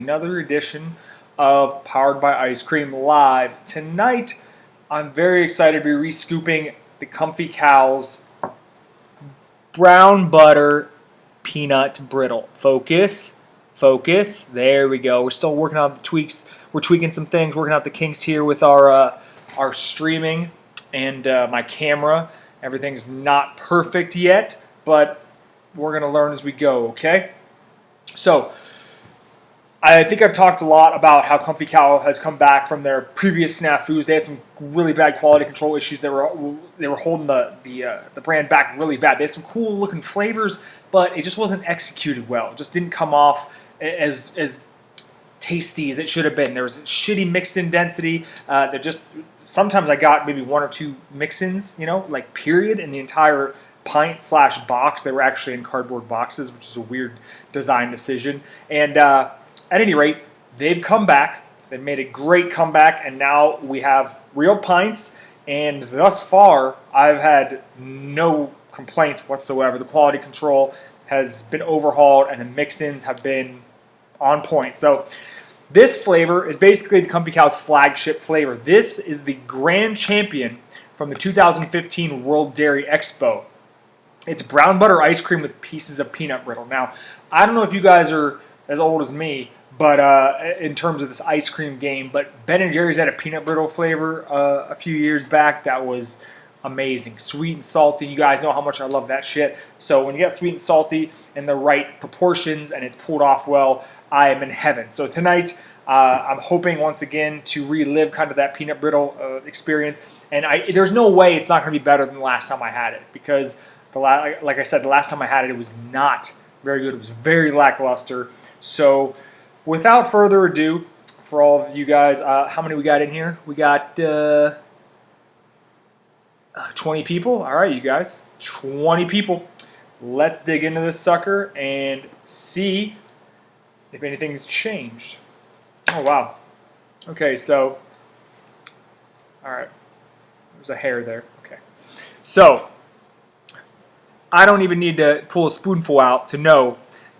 Another edition of Powered by Ice Cream Live. Tonight, I'm very excited to be re-scooping the Comfy Cow's brown butter peanut brittle. Focus, focus. There we go. We're still working out the tweaks. We're tweaking some things, working out the kinks here with our streaming and my camera. Everything's not perfect yet, but we're gonna learn as we go. Okay. So I think I've talked a lot about how Comfy Cow has come back from their previous snafus. They had some really bad quality control issues. They were holding the brand back really bad. They had some cool looking flavors, but it just wasn't executed well. It just didn't come off as tasty as it should have been. There was shitty mix-in density. Sometimes I got maybe one or two mix-ins, like period, in the entire pint/box. They were actually in cardboard boxes, which is a weird design decision. And at any rate, they've come back. They've made a great comeback, and now we have real pints. And thus far, I've had no complaints whatsoever. The quality control has been overhauled, and the mix-ins have been on point. So this flavor is basically the Comfy Cow's flagship flavor. This is the grand champion from the 2015 World Dairy Expo. It's brown butter ice cream with pieces of peanut brittle. Now, I don't know if you guys are as old as me, but in terms of this ice cream game, but Ben & Jerry's had a peanut brittle flavor a few years back that was amazing. Sweet and salty. You guys know how much I love that shit. So when you get sweet and salty in the right proportions and it's pulled off well, I am in heaven. So tonight, I'm hoping once again to relive kind of that peanut brittle experience. And there's no way it's not going to be better than the last time I had it, because like I said, the last time I had it, it was not very good. It was very lackluster. So without further ado, for all of you guys, how many we got in here? We got 20 people. All right, you guys, 20 people. Let's dig into this sucker and see if anything's changed. Oh, wow. Okay, so, all right. There's a hair there. Okay. So, I don't even need to pull a spoonful out to know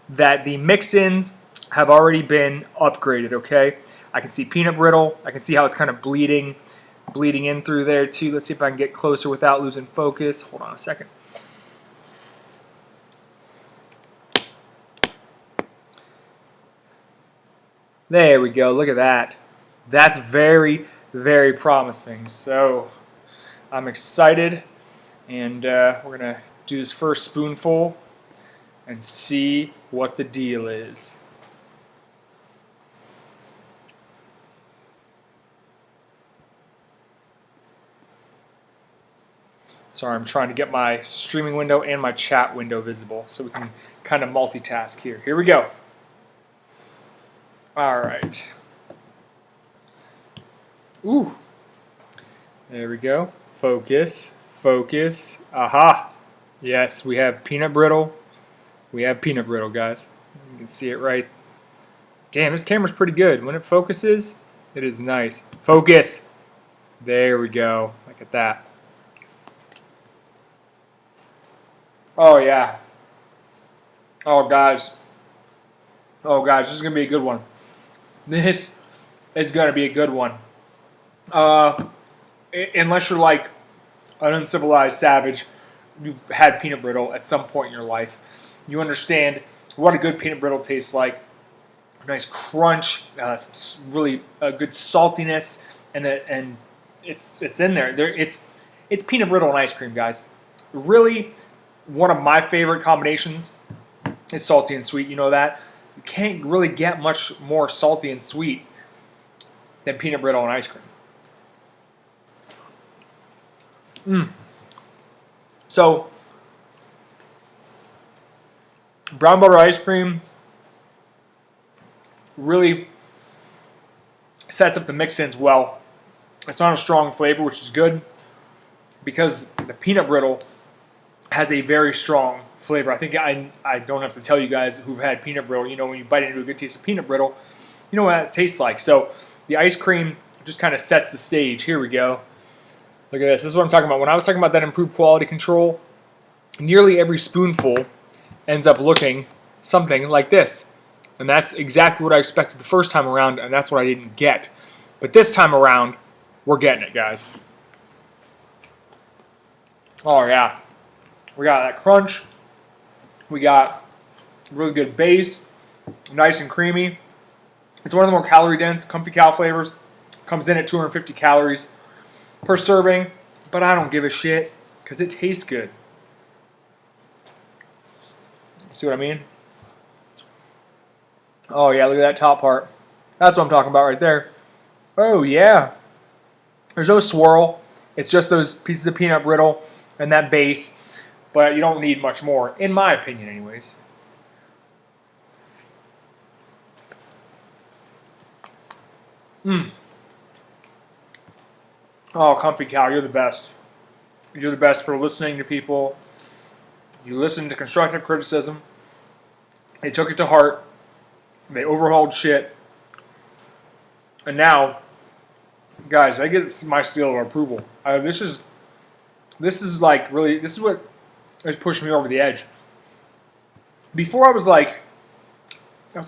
that the mix-ins have already been upgraded, okay? I can see peanut brittle. I can see how it's kind of bleeding in through there too. Let's see if I can get closer without losing focus. Hold on a second. There we go. Look at that. That's very, very promising. So I'm excited, and we're going to do this first spoonful and see what the deal is. Sorry, I'm trying to get my streaming window and my chat window visible so we can kind of multitask here. Here we go. All right. Ooh. There we go. Focus. Focus. Aha. Yes, we have peanut brittle. We have peanut brittle, guys. You can see it right. Damn, this camera's pretty good. When it focuses, it is nice. Focus. There we go. Look at that. Oh, yeah. Oh, guys. Oh, guys, this is going to be a good one. This is going to be a good one. Unless you're like an uncivilized savage, you've had peanut brittle at some point in your life. You understand what a good peanut brittle tastes like. A nice crunch, some really good saltiness, and it's in there. It's peanut brittle and ice cream, guys. Really, one of my favorite combinations is salty and sweet. You know that. You can't really get much more salty and sweet than peanut brittle and ice cream. So, brown butter ice cream really sets up the mix-ins well. It's not a strong flavor, which is good, because the peanut brittle has a very strong flavor. I think I don't have to tell you guys who've had peanut brittle. When you bite into a good taste of peanut brittle, you know what it tastes like. So the ice cream just kind of sets the stage. Here we go. Look at this. This is what I'm talking about. When I was talking about that improved quality control, nearly every spoonful ends up looking something like this. And that's exactly what I expected the first time around, and that's what I didn't get. But this time around, we're getting it, guys. Oh, yeah. We got that crunch. We got really good base, nice and creamy. It's one of the more calorie dense, comfy cow flavors. Comes in at 250 calories per serving, but I don't give a shit because it tastes good. See what I mean? Oh, yeah, look at that top part. That's what I'm talking about right there. Oh, yeah. There's no swirl. It's just those pieces of peanut brittle and that base, but you don't need much more, in my opinion, anyways. Oh, Comfy Cow, you're the best. You're the best for listening to people. You listen to constructive criticism. They took it to heart. They overhauled shit. And now, guys, I get my seal of approval. This is like really, this is what has pushed me over the edge. Before I was like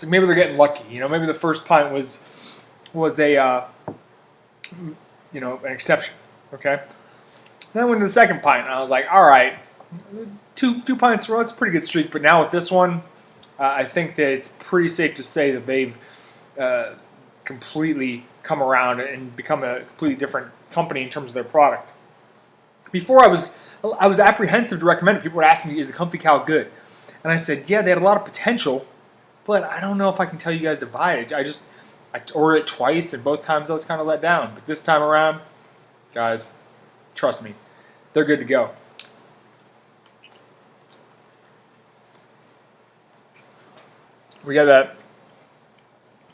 maybe they're getting lucky. You know, maybe the first pint was a an exception. Okay. Then I went to the second pint, and I was like, all right, two pints in a row, it's a pretty good streak. But now with this one, I think that it's pretty safe to say that they've completely come around and become a completely different company in terms of their product. Before I was apprehensive to recommend it. People would ask me, "Is the Comfy Cow good?" And I said, "Yeah, they had a lot of potential, but I don't know if I can tell you guys to buy it. I ordered it twice, and both times I was kind of let down. But this time around, guys, trust me, they're good to go." We got that.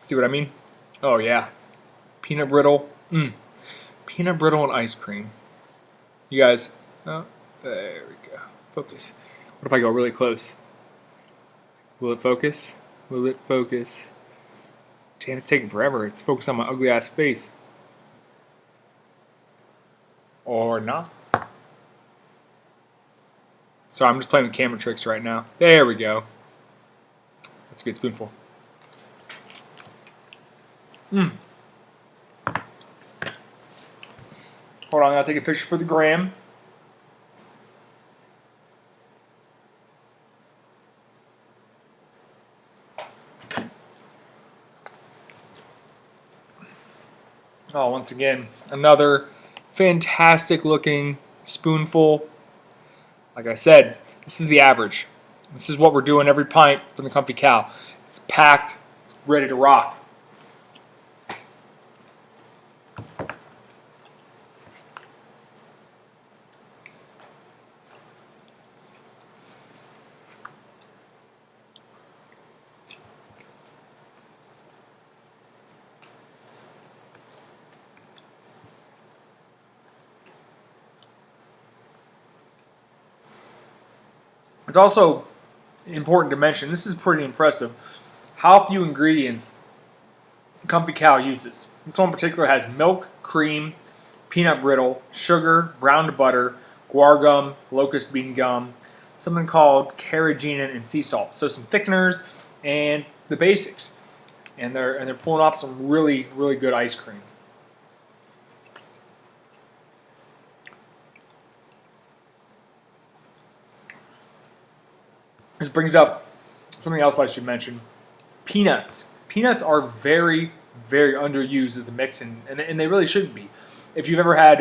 See what I mean? Oh, yeah. Peanut brittle. Peanut brittle and ice cream. You guys, oh, there we go. Focus. What if I go really close? Will it focus? Will it focus? Damn, it's taking forever. It's focused on my ugly ass face. Or not. So I'm just playing with camera tricks right now. There we go. That's a good spoonful. Hold on, I'll take a picture for the gram. Oh, once again, another fantastic looking spoonful. Like I said, this is the average. This is what we're doing every pint from the Comfy Cow. It's packed, it's ready to rock. It's also important to mention, this is pretty impressive, how few ingredients Comfy Cow uses. This one in particular has milk, cream, peanut brittle, sugar, browned butter, guar gum, locust bean gum, something called carrageenan, and sea salt. So some thickeners and the basics. And they're pulling off some really, really good ice cream. This brings up something else I should mention. Peanuts. Peanuts are very, very underused as a mix, and they really shouldn't be. If you've ever had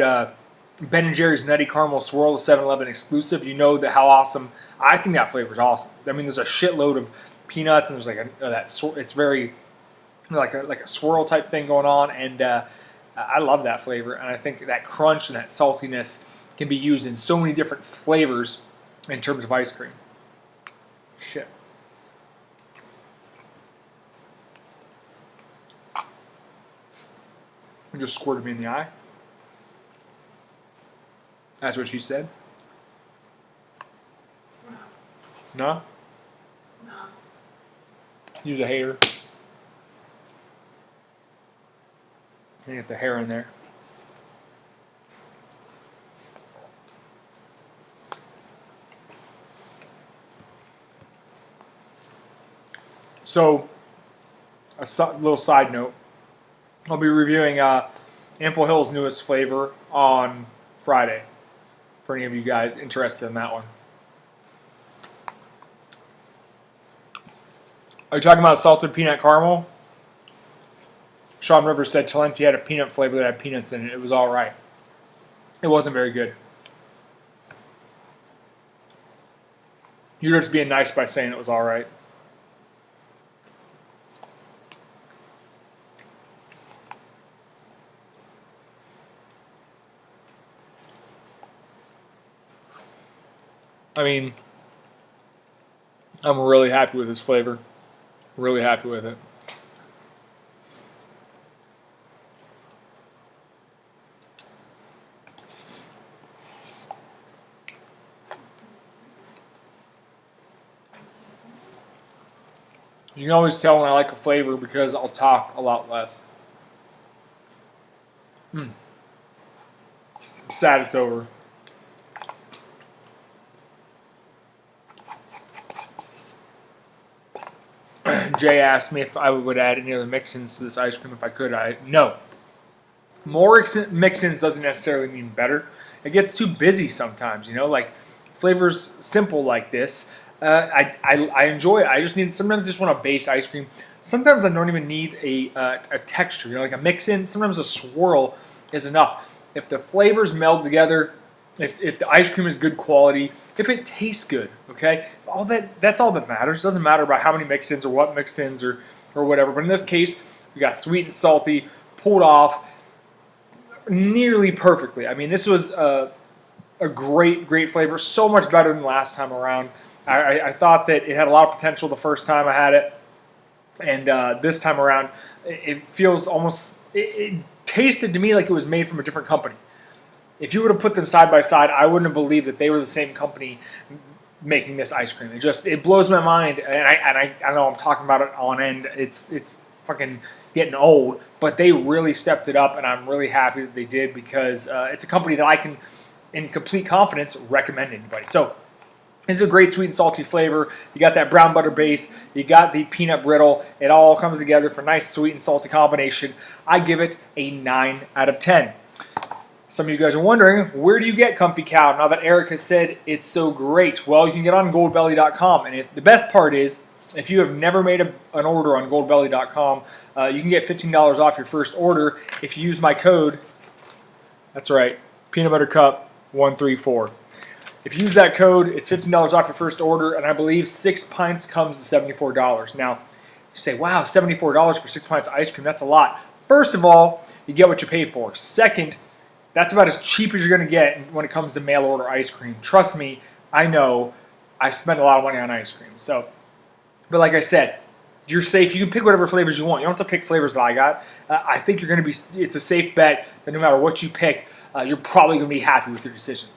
Ben & Jerry's Nutty Caramel Swirl, the 7-Eleven exclusive, you know that how awesome. I think that flavor is awesome. I mean, there's a shitload of peanuts, and there's like it's very like a swirl type thing going on, and I love that flavor. And I think that crunch and that saltiness can be used in so many different flavors in terms of ice cream. Shit. It just squirted me in the eye. That's what she said. No? No. You're a hater. You get the hair in there. So, little side note. I'll be reviewing Ample Hill's newest flavor on Friday. For any of you guys interested in that one. Are you talking about salted peanut caramel? Sean Rivers said Talenti had a peanut flavor that had peanuts in it. It was all right. It wasn't very good. You're just being nice by saying it was all right. I mean, I'm really happy with this flavor. Really happy with it. You can always tell when I like a flavor because I'll talk a lot less. Sad it's over. Jay asked me if I would add any other mix-ins to this ice cream if I could. No. More mix-ins doesn't necessarily mean better. It gets too busy sometimes, you know, like flavors simple like this. I enjoy it. I just need sometimes just want a base ice cream. Sometimes I don't even need a texture, you know, like a mix-in. Sometimes a swirl is enough. If the flavors meld together, if the ice cream is good quality, if it tastes good, okay, that's all that matters. It doesn't matter about how many mix-ins or what mix-ins or whatever. But in this case, we got sweet and salty, pulled off nearly perfectly. I mean, this was a great flavor, so much better than last time around. I thought that it had a lot of potential the first time I had it, and this time around, it feels almost. It tasted to me like it was made from a different company. If you would have put them side by side, I wouldn't have believed that they were the same company making this ice cream. It blows my mind, and I know I'm talking about it on end. It's fucking getting old, but they really stepped it up, and I'm really happy that they did because it's a company that I can, in complete confidence, recommend to anybody. So. This is a great sweet and salty flavor. You got that brown butter base. You got the peanut brittle. It all comes together for a nice sweet and salty combination. I give it a 9 out of 10. Some of you guys are wondering, where do you get Comfy Cow now that Eric has said it's so great? Well, you can get on goldbelly.com. And the best part is, if you have never made an order on goldbelly.com, you can get $15 off your first order if you use my code. That's right, Peanut Butter Cup 134. If you use that code, it's $15 off your first order, and I believe 6 pints comes to $74. Now, you say, wow, $74 for 6 pints of ice cream, that's a lot. First of all, you get what you pay for. Second, that's about as cheap as you're going to get when it comes to mail order ice cream. Trust me, I know I spend a lot of money on ice cream. But like I said, you're safe. You can pick whatever flavors you want. You don't have to pick flavors that I got. I think you're going to be, it's a safe bet that no matter what you pick, you're probably going to be happy with your decision.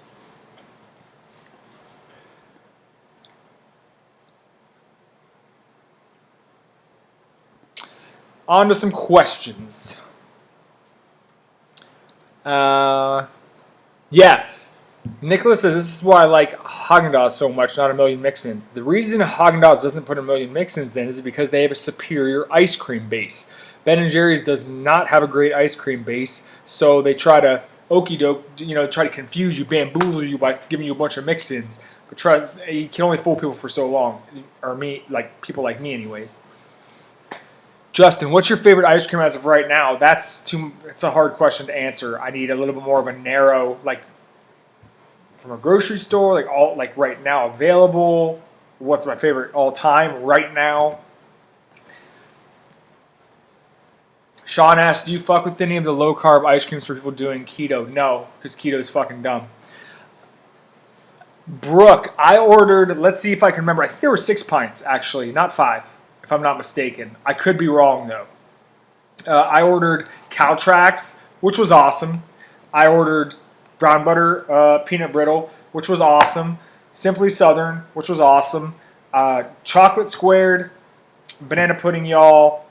On to some questions. Yeah. Nicholas says, this is why I like Haagen-Dazs so much, not a million mix-ins. The reason Haagen-Dazs doesn't put a million mix-ins in is because they have a superior ice cream base. Ben & Jerry's does not have a great ice cream base, so they try to okey-doke, try to confuse you, bamboozle you by giving you a bunch of mix-ins. But you can only fool people for so long, or people like me anyways. Justin, what's your favorite ice cream as of right now? It's a hard question to answer. I need a little bit more of a narrow, from a grocery store, right now available. What's my favorite all time right now? Sean asked, do you fuck with any of the low carb ice creams for people doing keto? No, because keto is fucking dumb. Brooke, I ordered, let's see if I can remember. I think there were 6 pints, actually, not 5. If I'm not mistaken. I could be wrong, though. I ordered Cow Tracks, which was awesome. I ordered brown butter peanut brittle, which was awesome. Simply Southern, which was awesome. Chocolate squared, banana pudding, y'all.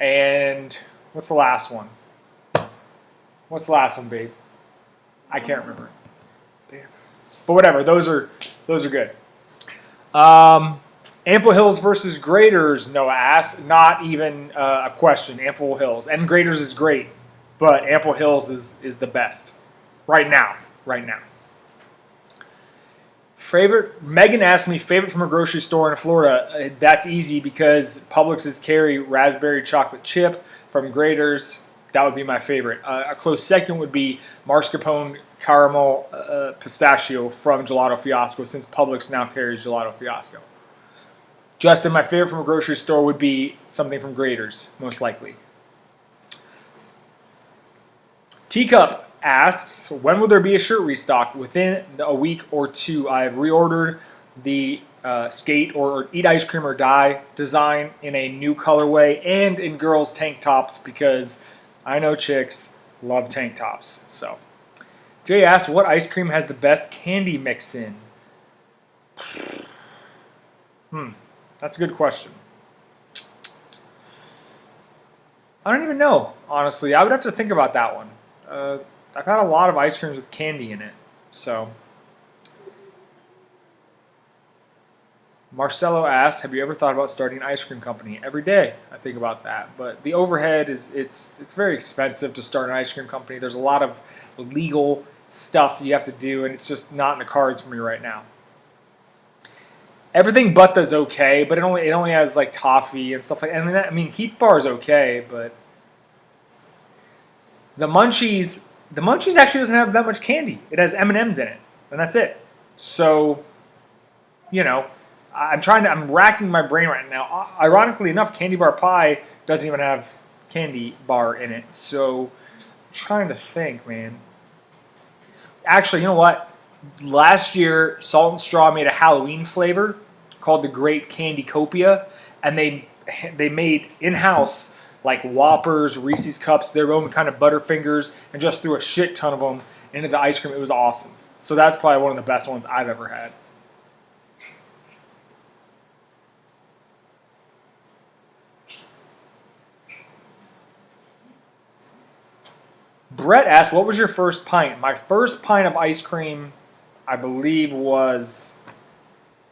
And what's the last one? What's the last one, babe? I can't remember. Damn. But whatever, those are good. Ample Hills versus Graders, Noah asks. Not even a question. Ample Hills. And Graders is great, but Ample Hills is the best. Right now. Right now. Favorite, Megan asked me favorite from a grocery store in Florida. That's easy because Publix's carry raspberry chocolate chip. From Graders, that would be my favorite. A close second would be mascarpone caramel pistachio from Gelato Fiasco, since Publix now carries Gelato Fiasco. Justin, my favorite from a grocery store would be something from Graders, most likely. Teacup asks, when will there be a shirt restock? Within a week or two. I've reordered the skate or eat ice cream or die design in a new colorway and in girls' tank tops because I know chicks love tank tops. So, Jay asks, what ice cream has the best candy mix in? That's a good question. I don't even know, honestly. I would have to think about that one. I've had a lot of ice creams with candy in it, so. Marcelo asks, have you ever thought about starting an ice cream company? Every day I think about that, but the overhead it's very expensive to start an ice cream company. There's a lot of legal stuff you have to do, and it's just not in the cards for me right now. Everything but does okay, but it only has like toffee and stuff like that. I mean, Heath Bar is okay, but the Munchies actually doesn't have that much candy. It has M&Ms in it, and that's it. So, I'm racking my brain right now. Ironically enough, Candy Bar Pie doesn't even have candy bar in it. So, I'm trying to think, man. Actually, you know what? Last year, Salt and Straw made a Halloween flavor called the Great Candy Copia, and they made in-house like Whoppers, Reese's Cups, their own kind of Butterfingers, and just threw a shit ton of them into the ice cream. It was awesome. So that's probably one of the best ones I've ever had. Brett asked, what was your first pint? My first pint of ice cream, I believe, was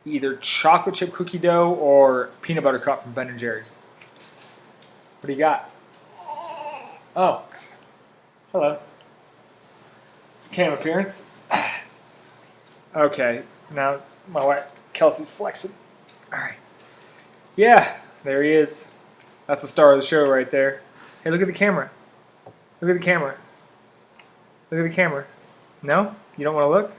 either chocolate chip cookie dough or peanut butter cup from Ben & Jerry's. What do you got? Oh. Hello. It's a cam appearance. Okay. Now my wife, Kelsey's flexing. All right. Yeah, there he is. That's the star of the show right there. Hey, look at the camera. Look at the camera. Look at the camera. No? You don't want to look?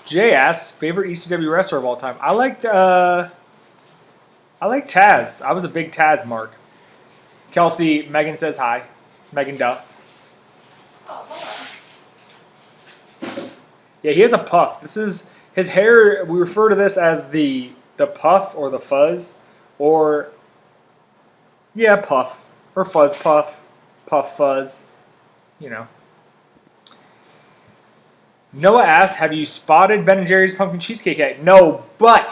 Jay asks, favorite ECW wrestler of all time. I like Taz. I was a big Taz mark. Kelsey, Megan says hi. Megan Duff. Yeah, he has a puff. This is his hair. We refer to this as the puff or the fuzz, or puff or fuzz puff, puff fuzz. Noah asks, have you spotted Ben & Jerry's pumpkin cheesecake yet? No, but,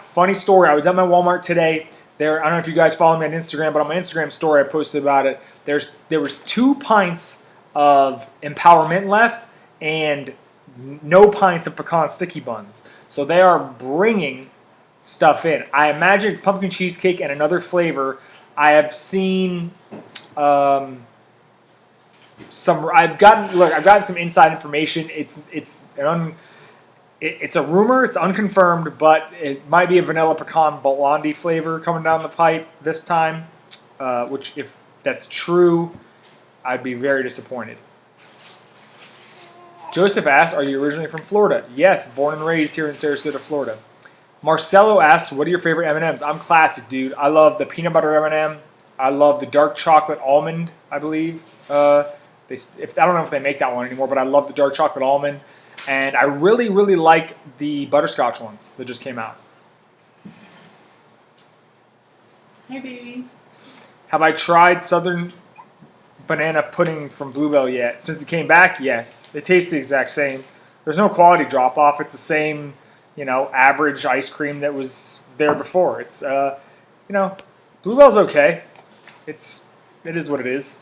funny story. I was at my Walmart today. I don't know if you guys follow me on Instagram, but on my Instagram story I posted about it. There was 2 pints of Empowerment left and no pints of pecan sticky buns. So they are bringing stuff in. I imagine it's pumpkin cheesecake and another flavor. I have seen I've gotten some inside information. It's a rumor. It's unconfirmed, but it might be a vanilla pecan blondie flavor coming down the pipe this time. Which, if that's true, I'd be very disappointed. Joseph asks, are you originally from Florida? Yes, born and raised here in Sarasota, Florida. Marcelo asks, what are your favorite M&Ms? I'm classic, dude. I love the peanut butter M&M. I love the dark chocolate almond, I believe. I don't know if they make that one anymore, but I love the dark chocolate almond. And I really, really like the butterscotch ones that just came out. Hey, baby. Have I tried Southern banana pudding from Bluebell yet? Since it came back, yes. It tastes the exact same. There's no quality drop-off. It's the same, average ice cream that was there before. It's, Bluebell's okay. It is what it is.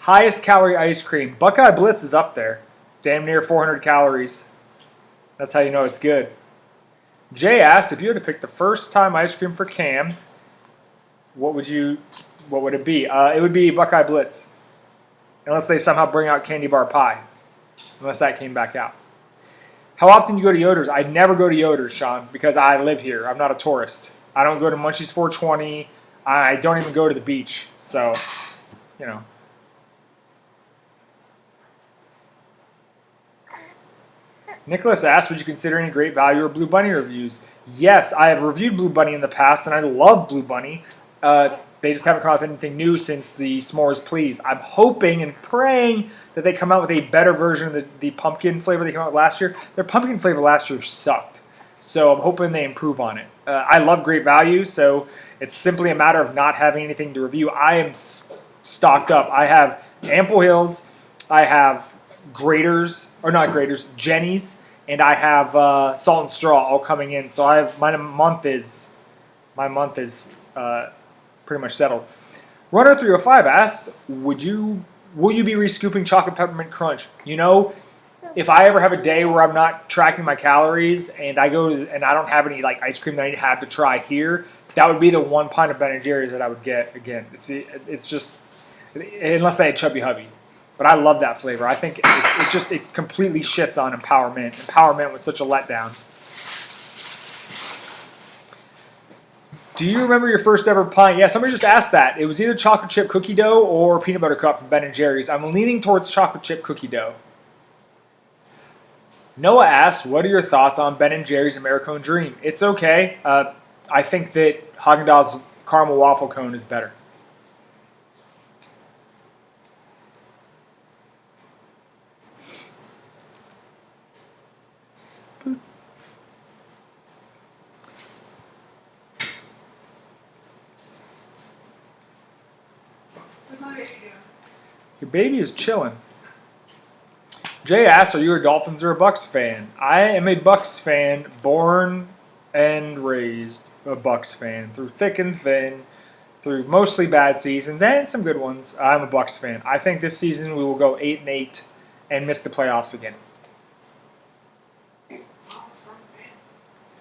Highest calorie ice cream. Buckeye Blitz is up there. Damn near 400 calories. That's how you know it's good. Jay asked, if you had to pick the first time ice cream for Cam, what would it be? It would be Buckeye Blitz. Unless they somehow bring out candy bar pie. Unless that came back out. How often do you go to Yoder's? I never go to Yoder's, Sean, because I live here. I'm not a tourist. I don't go to Munchie's 420. I don't even go to the beach. So, you know. Nicholas asked, would you consider any Great Value or Blue Bunny reviews? Yes, I have reviewed Blue Bunny in the past, and I love Blue Bunny. They just haven't come out with anything new since the S'mores Please. I'm hoping and praying that they come out with a better version of the pumpkin flavor they came out with last year. Their pumpkin flavor last year sucked, so I'm hoping they improve on it. I love Great Value, so it's simply a matter of not having anything to review. I am stocked up. I have Ample Hills, I have Jenny's, and I have Salt and Straw all coming in. So I have my month is pretty much settled. Runner 305 asked, will you be rescooping chocolate peppermint crunch? You know, if I ever have a day where I'm not tracking my calories and I go and I don't have any like ice cream that I have to try here, that would be the one pint of Ben & Jerry's that I would get again. It's just, unless they had Chubby Hubby. But I love that flavor. I think it completely shits on Empowerment. Empowerment was such a letdown. Do you remember your first ever pint? Yeah, somebody just asked that. It was either chocolate chip cookie dough or peanut butter cup from Ben & Jerry's. I'm leaning towards chocolate chip cookie dough. Noah asked, what are your thoughts on Ben & Jerry's Americone Dream? It's okay. I think that Haagen-Dazs caramel waffle cone is better. Your baby is chilling. Jay asked, are you a Dolphins or a Bucks fan? I am a Bucks fan, born and raised a Bucks fan. Through thick and thin, through mostly bad seasons and some good ones, I'm a Bucks fan. I think this season we will go 8-8 and miss the playoffs again.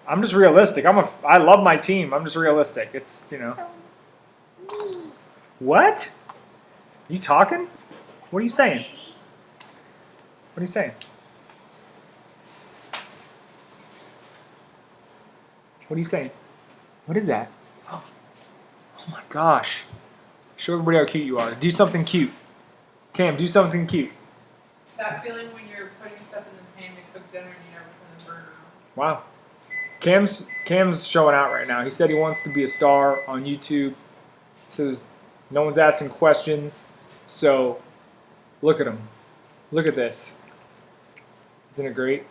I'm just realistic. I love my team. I'm just realistic. It's, you know. What? You talking? What are you saying? What are you saying? What are you saying? What is that? Oh my gosh. Show everybody how cute you are. Do something cute. Cam, do something cute. That feeling when you're putting stuff in the pan to cook dinner and you never put the burner on. Wow. Cam's showing out right now. He said he wants to be a star on YouTube. He says no one's asking questions. So look at him. Look at this. Isn't it great?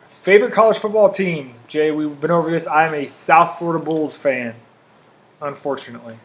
Favorite college football team? Jay, we've been over this. I'm a South Florida Bulls fan, unfortunately.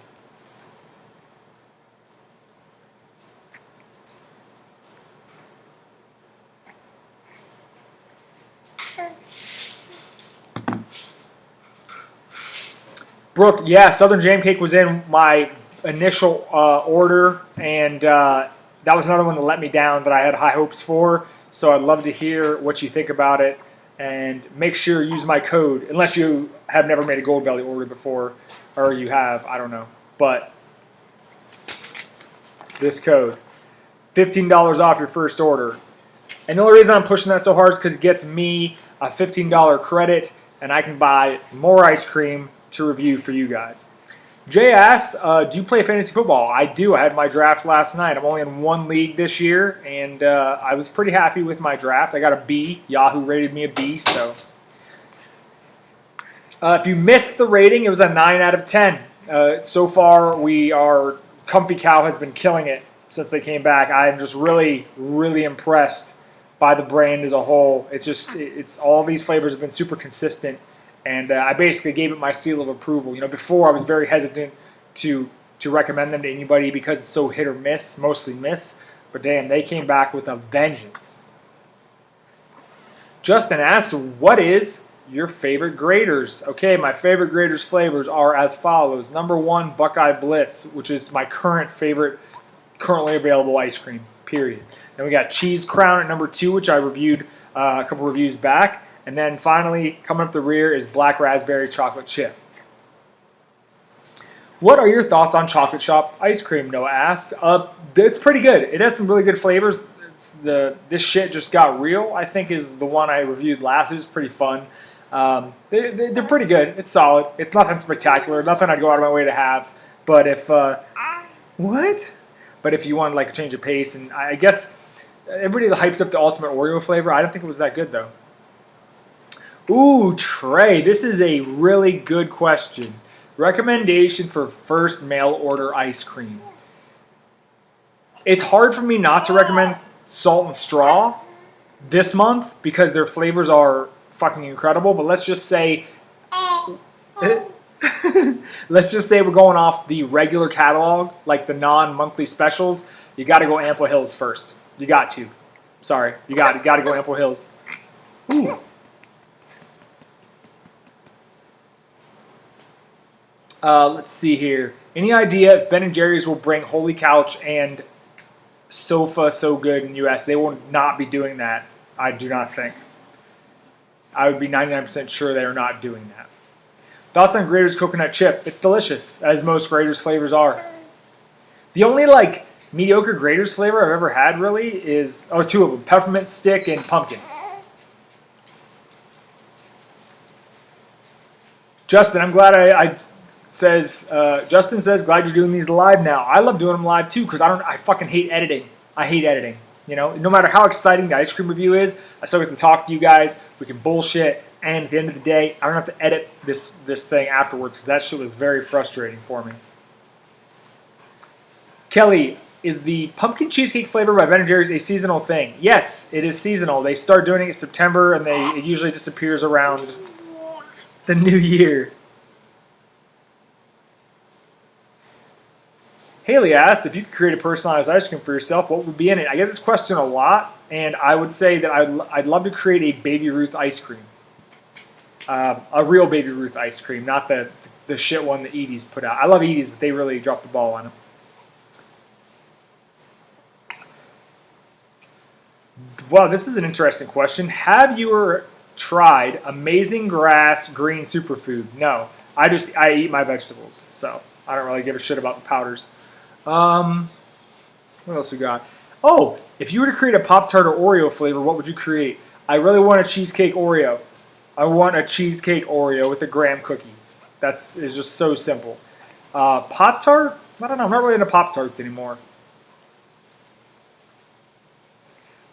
Brooke, yeah, Southern Jam Cake was in my initial order, and that was another one that let me down that I had high hopes for. So I'd love to hear what you think about it, and make sure you use my code, unless you have never made a Gold Belly order before, or you have, I don't know. But this code, $15 off your first order. And the only reason I'm pushing that so hard is because it gets me a $15 credit, and I can buy more ice cream to review for you guys. Jay asks, do you play fantasy football? I do. I had my draft last night. I'm only in one league this year, and I was pretty happy with my draft. I got a B. Yahoo rated me a B. So if you missed the rating, it was a 9 out of 10. So far, Comfy Cow has been killing it since they came back. I am just really, really impressed by the brand as a whole. It's all these flavors have been super consistent. And I basically gave it my seal of approval. You know, before I was very hesitant to recommend them to anybody because it's so hit or miss, mostly miss. But damn, they came back with a vengeance. Justin asks, what is your favorite graders. Okay, my favorite graders flavors are as follows. Number 1, Buckeye Blitz, which is my current favorite, currently available ice cream, period. Then we got Cheese Crown at number 2, which I reviewed a couple reviews back. And then finally, coming up the rear is Black Raspberry Chocolate Chip. What are your thoughts on Chocolate Shop ice cream? Noah asked. It's pretty good. It has some really good flavors. This shit just got real, I think, is the one I reviewed last. It was pretty fun. They're pretty good. It's solid. It's nothing spectacular. Nothing I'd go out of my way to have. But if what? But if you want like a change of pace, and I guess everybody hypes up the ultimate Oreo flavor. I don't think it was that good though. Ooh, Trey, this is a really good question. Recommendation for first mail order ice cream. It's hard for me not to recommend Salt and Straw this month because their flavors are fucking incredible. But let's just say, we're going off the regular catalog, like the non-monthly specials. You got to go Ample Hills first. You got to. Sorry, you got to go Ample Hills. Ooh. Let's see here. Any idea if Ben & Jerry's will bring Holy Couch and Sofa So Good in the U.S.? They will not be doing that, I do not think. I would be 99% sure they are not doing that. Thoughts on Grater's Coconut Chip? It's delicious, as most Grater's flavors are. The only, like, mediocre Grater's flavor I've ever had, really, is... Oh, 2 of them. Peppermint Stick and Pumpkin. Justin, I'm glad Justin says, glad you're doing these live now. I love doing them live too because I fucking hate editing. I hate editing. You know, no matter how exciting the ice cream review is, I still get to talk to you guys. We can bullshit, and at the end of the day, I don't have to edit this thing afterwards because that shit was very frustrating for me. Kelly, is the pumpkin cheesecake flavor by Ben & Jerry's a seasonal thing? Yes, it is seasonal. They start doing it in September, and it usually disappears around the new year. Haley asked, if you could create a personalized ice cream for yourself, what would be in it? I get this question a lot, and I would say that I'd love to create a Baby Ruth ice cream. A real Baby Ruth ice cream, not the shit one that Edie's put out. I love Edie's, but they really dropped the ball on them. Well, this is an interesting question. Have you tried Amazing Grass green superfood? No. I eat my vegetables, so I don't really give a shit about the powders. What else we got? Oh, if you were to create a Pop-Tart or Oreo flavor, what would you create? I really want a cheesecake Oreo. I want a cheesecake Oreo with a graham cookie. It's just so simple. Pop-Tart? I don't know. I'm not really into Pop-Tarts anymore.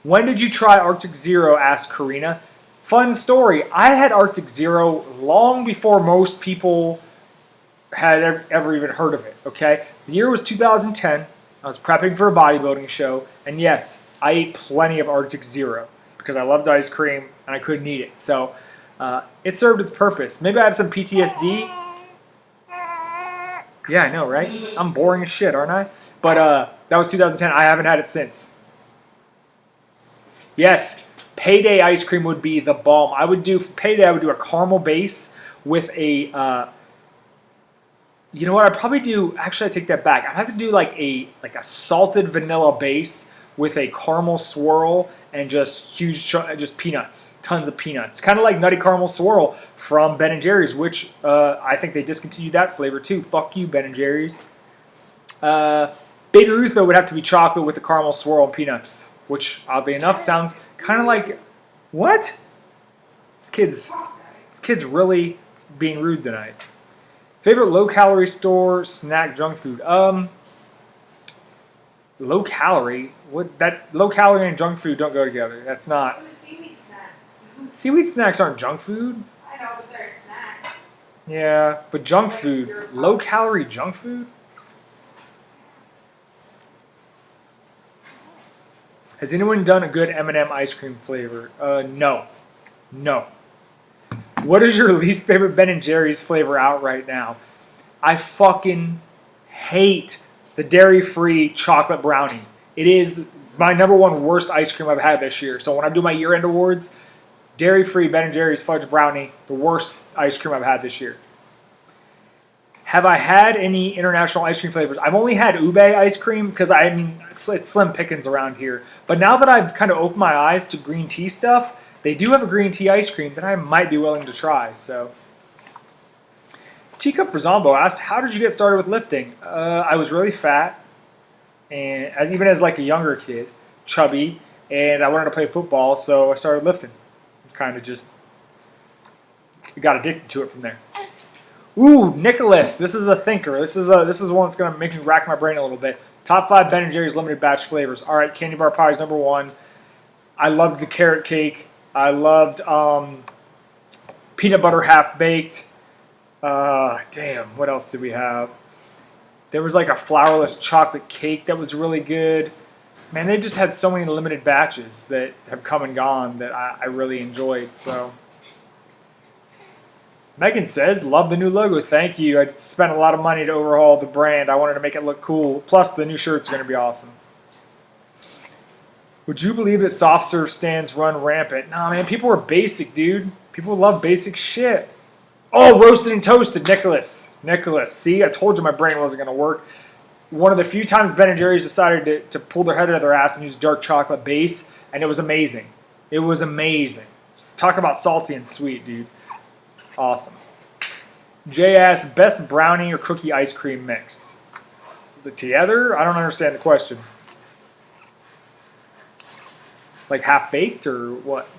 When did you try Arctic Zero? Asked Karina. Fun story. I had Arctic Zero long before most people had ever even heard of it, okay? The year was 2010. I was prepping for a bodybuilding show, and yes, I ate plenty of Arctic Zero because I loved ice cream and I couldn't eat it. So it served its purpose. Maybe I have some PTSD. Yeah, I know, right? I'm boring as shit, aren't I? But that was 2010. I haven't had it since. Yes, Payday ice cream would be the bomb. I would do a caramel base with a... you know what? I'd probably do... Actually, I take that back. I'd have to do like a salted vanilla base with a caramel swirl and just just peanuts. Tons of peanuts. Kind of like Nutty Caramel Swirl from Ben & Jerry's, which I think they discontinued that flavor too. Fuck you, Ben & Jerry's. Baby Ruth, though, would have to be chocolate with the caramel swirl and peanuts, which, oddly enough, sounds kind of like... What? This kid's really being rude tonight. Favorite low-calorie store snack junk food? Low-calorie? That low-calorie and junk food don't go together. That's not... Seaweed snacks. Seaweed snacks aren't junk food. I know, but they're a snack. Yeah, but junk food. Low-calorie junk food? Has anyone done a good M&M ice cream flavor? No. No. What is your least favorite Ben & Jerry's flavor out right now? I fucking hate the dairy-free chocolate brownie. It is my #1 worst ice cream I've had this year. So when I do my year-end awards, Dairy-free Ben & Jerry's Fudge Brownie, the worst ice cream I've had this year. Have I had any international ice cream flavors? I've only had ube ice cream because, I mean, it's slim pickings around here. But now that I've kind of opened my eyes to green tea stuff, they do have a green tea ice cream that I might be willing to try. So, Teacup for Zombo asked, how did you get started with lifting? I was really fat, and even as like a younger kid, chubby, and I wanted to play football, so I started lifting. It's kind of just got addicted to it from there. Ooh, Nicholas, this is a thinker. This is one that's gonna make me rack my brain a little bit. Top 5 Ben & Jerry's limited batch flavors. All right, candy bar pie is number 1. I loved the carrot cake. I loved peanut butter half baked. Damn, what else did we have? There was like a flourless chocolate cake that was really good. Man, they've just had so many limited batches that have come and gone that I really enjoyed. So, Megan says, love the new logo. Thank you. I spent a lot of money to overhaul the brand. I wanted to make it look cool. Plus, the new shirt's going to be awesome. Would you believe that soft serve stands run rampant? Nah, man, people are basic, dude. People love basic shit. Oh, roasted and toasted, Nicholas. Nicholas, see, I told you my brain wasn't going to work. One of the few times Ben & Jerry's decided to pull their head out of their ass and use dark chocolate base, and it was amazing. It was amazing. Talk about salty and sweet, dude. Awesome. Jay asks, best brownie or cookie ice cream mix? Is it together? I don't understand the question. Like half-baked or what?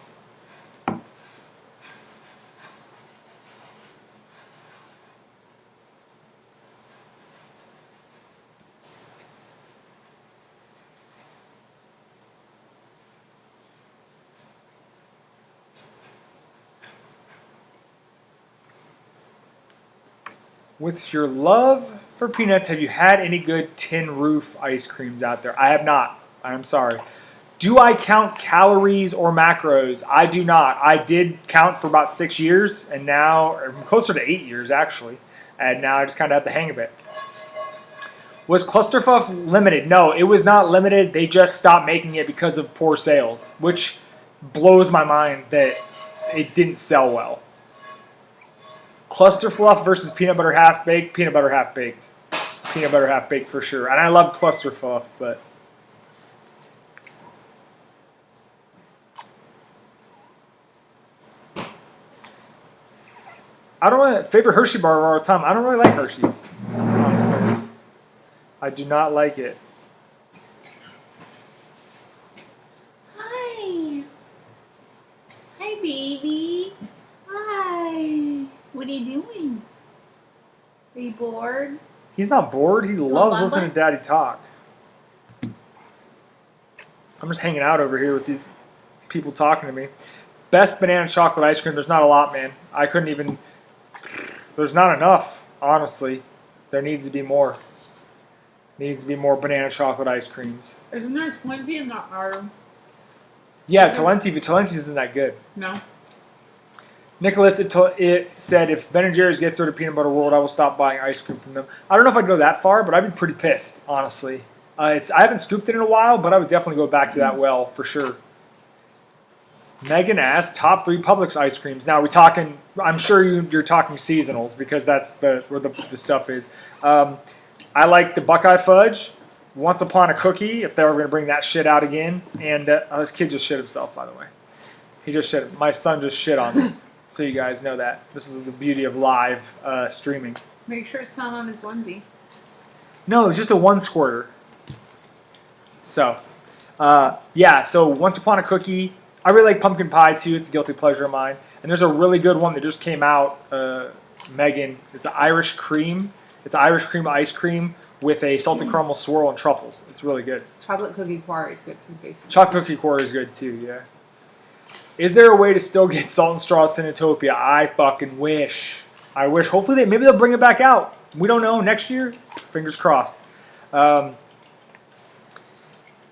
With your love for peanuts, have you had any good tin roof ice creams out there? I have not. I'm sorry. Do I count calories or macros? I do not. I did count for about 6 years, and now, or closer to 8 years actually, and now I just kind of have the hang of it. Was Clusterfuff limited? No, it was not limited. They just stopped making it because of poor sales, which blows my mind that it didn't sell well. Cluster Fluff versus Peanut Butter Half Baked. Peanut Butter Half Baked. Peanut Butter Half Baked for sure. And I love Cluster Fluff, but I don't really favorite Hershey bar of all time. I don't really like Hershey's, honestly. I do not like it. Hi. Hi, baby. Hi. What are you doing? Are you bored? He's not bored. He loves Mama? listening to Daddy talk. I'm just hanging out over here with these people talking to me. Best banana chocolate ice cream. There's not a lot, man. I couldn't even. There's not enough, honestly. There needs to be more. Needs to be more banana chocolate ice creams. Isn't there 20 in that arm? Yeah, Talenti, but Talenti isn't that good. No. Nicholas, it said, if Ben & Jerry's gets rid of Peanut Butter World, I will stop buying ice cream from them. I don't know if I'd go that far, but I'd be pretty pissed, honestly. I haven't scooped it in a while, but I would definitely go back to that well, for sure. Megan asked, top 3 Publix ice creams. Now, we're talking, I'm sure you're talking seasonals, because that's where the stuff is. I like the Buckeye Fudge, Once Upon a Cookie, if they were going to bring that shit out again. And this kid just shit himself, by the way. He just shit. My son just shit on me. So you guys know that. This is the beauty of live streaming. Make sure it's not on his onesie. No, it's just a 1 squirter. So, yeah, so Once Upon a Cookie. I really like pumpkin pie, too. It's a guilty pleasure of mine. And there's a really good one that just came out, Megan. It's an Irish cream. It's Irish cream ice cream with a salted caramel swirl and truffles. It's really good. Chocolate cookie quarry is good for basic. Chocolate cookie quarter is good, too, yeah. Is there a way to still get Salt and Straw Cinetopia? I fucking wish. I wish. Hopefully, maybe they'll bring it back out. We don't know. Next year? Fingers crossed. No,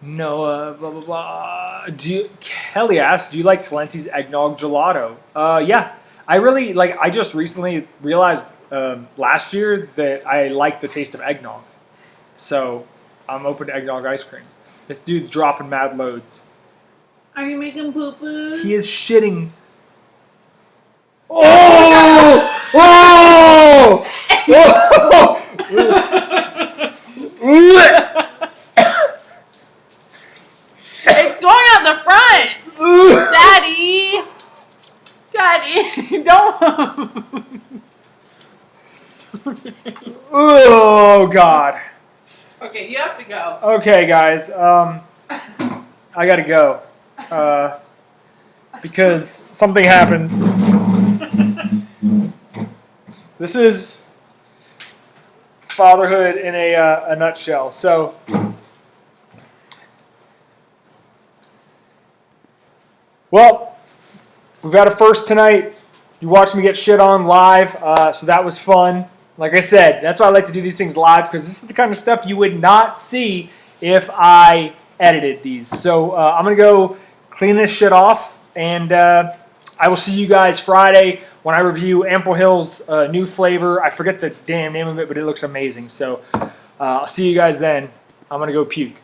blah, blah, blah. Kelly asked, do you like Talenti's eggnog gelato? Yeah. I just recently realized last year that I like the taste of eggnog. So, I'm open to eggnog ice creams. This dude's dropping mad loads. Are you making poo-poo? He is shitting Oh! It's going out the front. Daddy. Daddy, don't. Oh God. Okay, you have to go. Okay, guys. I gotta go because something happened. This is fatherhood in a nutshell. So, well, we've got a first tonight. You watched me get shit on live, so that was fun. Like I said, that's why I like to do these things live, because this is the kind of stuff you would not see if I edited these. So I'm going to go clean this shit off, and I will see you guys Friday when I review Ample Hill's new flavor. I forget the damn name of it, but it looks amazing. So I'll see you guys then. I'm going to go puke.